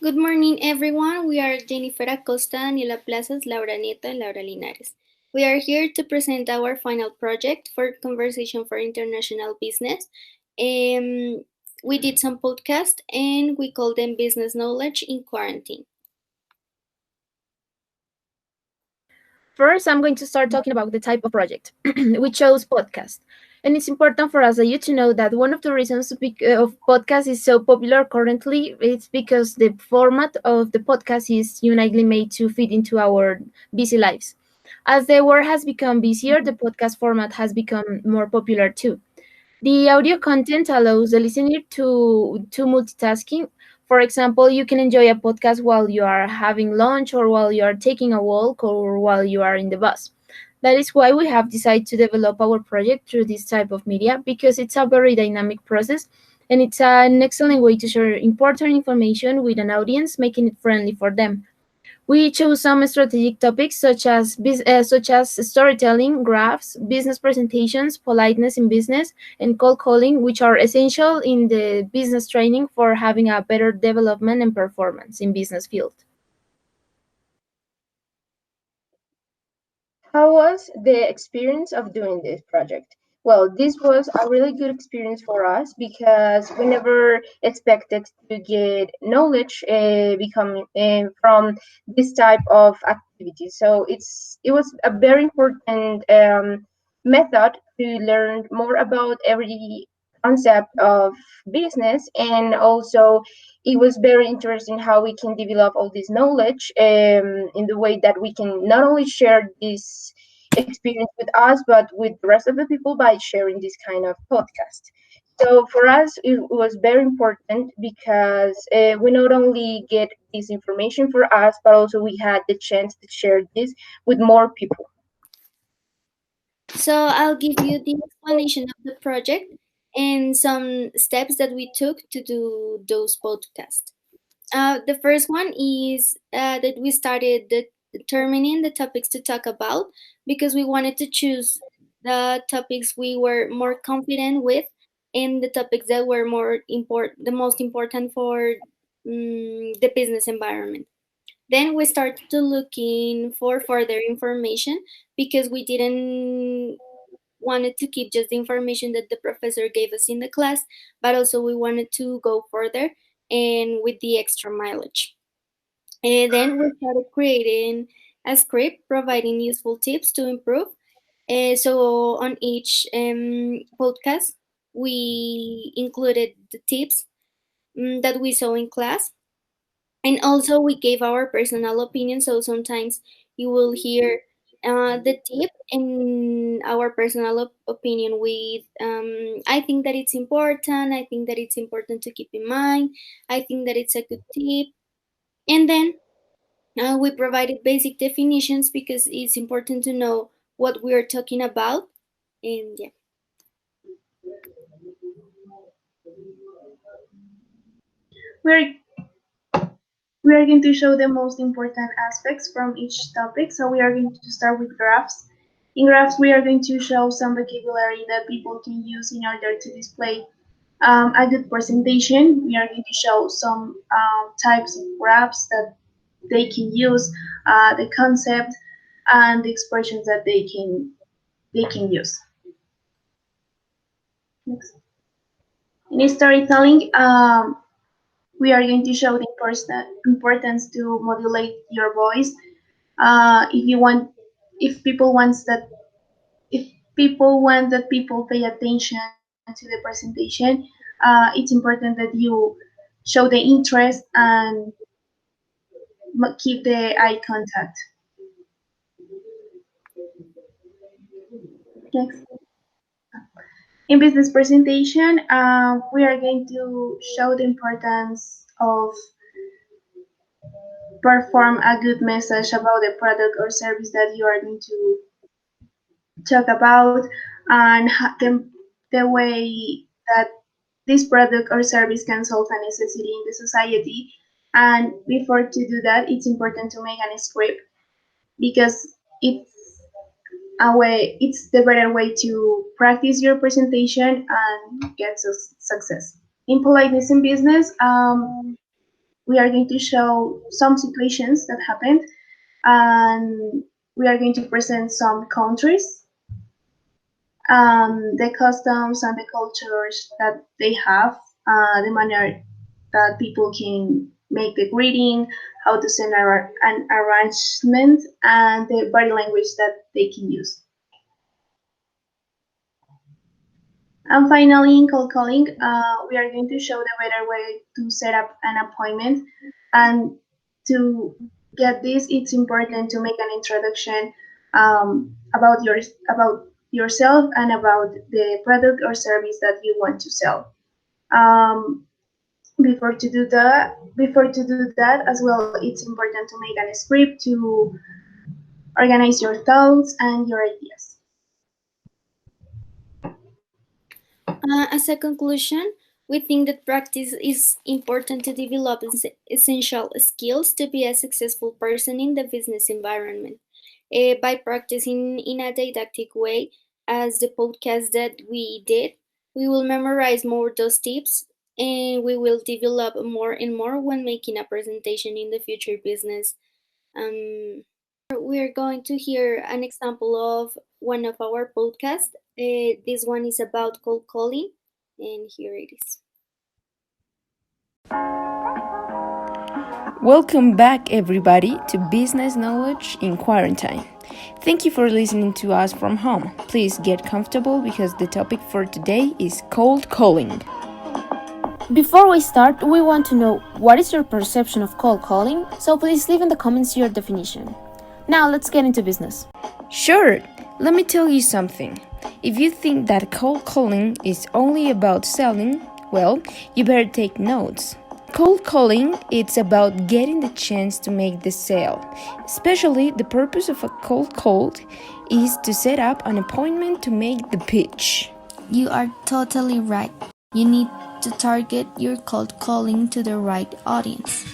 Good morning, everyone. We are Jennifer Acosta, Daniela Plazas, Laura Nieto, and Laura Linares. We are here to present our final project for Conversation for International Business. We did some podcasts and we call them Business Knowledge in Quarantine. First, I'm going to start talking about the type of project. We chose podcast. And it's important for us you to know that one of the reasons of podcast is so popular currently is because the format of the podcast is uniquely made to fit into our busy lives. As the world has become busier, the podcast format has become more popular too. The audio content allows the listener to multitasking. For example, you can enjoy a podcast while you are having lunch or while you are taking a walk or while you are in the bus. That is why we have decided to develop our project through this type of media because it's a very dynamic process and it's an excellent way to share important information with an audience, making it friendly for them. We chose some strategic topics such as storytelling, graphs, business presentations, politeness in business, and cold calling, which are essential in the business training for having a better development and performance in business field. How was the experience of doing this project? Well, this was a really good experience for us because we never expected to get knowledge becoming from this type of activity. So it was a very important method to learn more about every concept of business, and also it was very interesting how we can develop all this knowledge in the way that we can not only share this experience with us but with the rest of the people by sharing this kind of podcast. So for us it was very important because we not only get this information for us but also we had the chance to share this with more people. So I'll give you the explanation of the project and some steps that we took to do those podcasts. The first one is that we started determining the topics to talk about because we wanted to choose the topics we were more confident with and the topics that were the most important for the business environment. Then we started to looking for further information because we didn't wanted to keep just the information that the professor gave us in the class, but also we wanted to go further and with the extra mileage. And then we started creating a script providing useful tips to improve. So on each podcast, we included the tips that we saw in class, and also we gave our personal opinion. So sometimes you will hear the tip and our personal opinion with I think that it's important, I think that it's important to keep in mind, I think that it's a good tip. And then we provided basic definitions because it's important to know what we are talking about. And yeah. We're we are going to show the most important aspects from each topic. So we are going to start with graphs. In graphs, we are going to show some vocabulary that people can use in order to display a good presentation. We are going to show some types of graphs that they can use, the concept, and the expressions that they can use. Next. In storytelling, we are going to show the importance to modulate your voice. If you want, if people wants that, if people want that people pay attention to the presentation, it's important that you show the interest and keep the eye contact. Next. In business presentation, we are going to show the importance of perform a good message about the product or service that you are going to talk about, and the way that this product or service can solve a necessity in the society. And before to do that, it's important to make a script because it's the better way to practice your presentation and get success. In politeness in business, we are going to show some situations that happened, and we are going to present some countries, the customs and the cultures that they have, the manner that people can make the greeting, how to send an arrangement, and the body language that they can use. And finally, in cold calling, we are going to show the better way to set up an appointment. And to get this, it's important to make an introduction about yourself and about the product or service that you want to sell. Um, before to do that as well, it's important to make a script to organize your thoughts and your ideas. As a conclusion, we think that practice is important to develop essential skills to be a successful person in the business environment. By practicing in a didactic way, as the podcast that we did, we will memorize more those tips and we will develop more and more when making a presentation in the future business. We're going to hear an example of one of our podcasts. This one is about cold calling, and here it is. Welcome back, everybody, to Business Knowledge in Quarantine. Thank you for listening to us from home. Please get comfortable because the topic for today is cold calling. Before we start, we want to know what is your perception of cold calling, so please leave in the comments your definition. Now let's get into business. Sure, let me tell you something. If you think that cold calling is only about selling, well, you better take notes. Cold calling, it's about getting the chance to make the sale. Especially the purpose of a cold call is to set up an appointment to make the pitch. You are totally right. You need to target your cold calling to the right audience.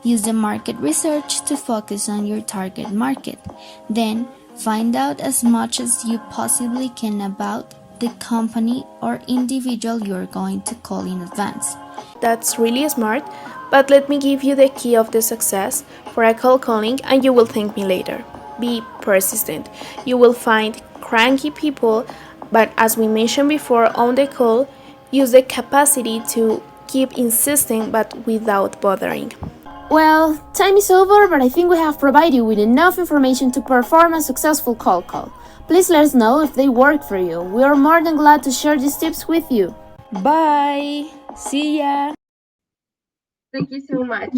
Use the market research to focus on your target market. Then, find out as much as you possibly can about the company or individual you're going to call in advance. That's really smart, but let me give you the key of the success for a cold calling and you will thank me later. Be persistent. You will find cranky people, but as we mentioned before on the call, use the capacity to keep insisting but without bothering. Well, time is over, but I think we have provided you with enough information to perform a successful cold call. Please let us know if they work for you. We are more than glad to share these tips with you. Bye! See ya! Thank you so much.